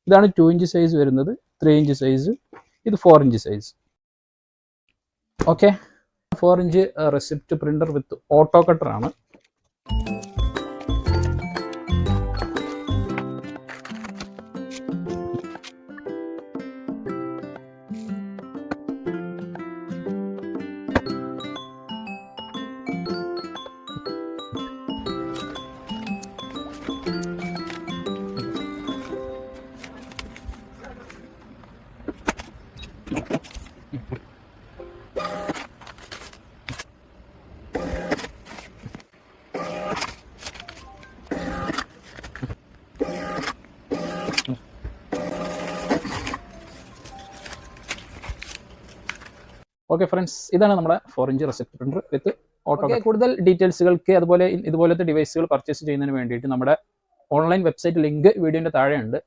ഇതാണ് 2 inch size വരുന്നത്, 3 inch size, ഇത് 4 inch size. Okay, 4 inch receipt printer വിത്ത് auto cutter ആണ്. ഓക്കെ ഫ്രണ്ട്സ്, ഇതാണ് നമ്മുടെ 4 ഇഞ്ച് റെസിപ്റ്റ് പ്രിന്റർ വിത്ത് ഓട്ടോ. കൂടുതൽ ഡീറ്റെയിൽസുകൾക്ക് അതുപോലെ ഇതുപോലത്തെ ഡിവൈസുകൾ പർച്ചേസ് ചെയ്യുന്നതിന് വേണ്ടിയിട്ട് നമ്മുടെ ഓൺലൈൻ വെബ്സൈറ്റ് ലിങ്ക് വീഡിയോൻ്റെ താഴെയുണ്ട്.